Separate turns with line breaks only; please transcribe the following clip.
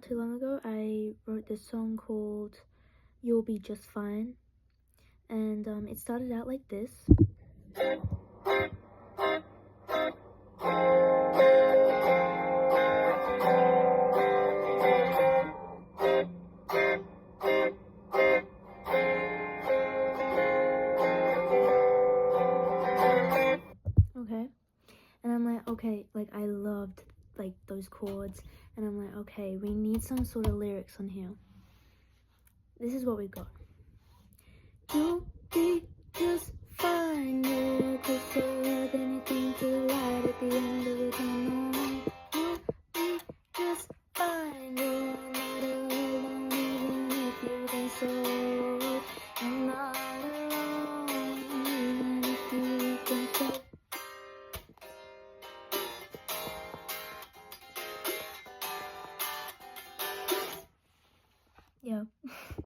not too long ago, I wrote this song called You'll Be Just Fine. And it started out like this. Okay. And I'm like, okay, like I loved like those chords. And I'm like, okay, we need some sort of lyrics on here. This is what we got. You'll be just fine, you're closer than you think you're right at the end of the tunnel. You'll be just fine, you're not alone even if you think so. You're not alone even if you think so. Yeah.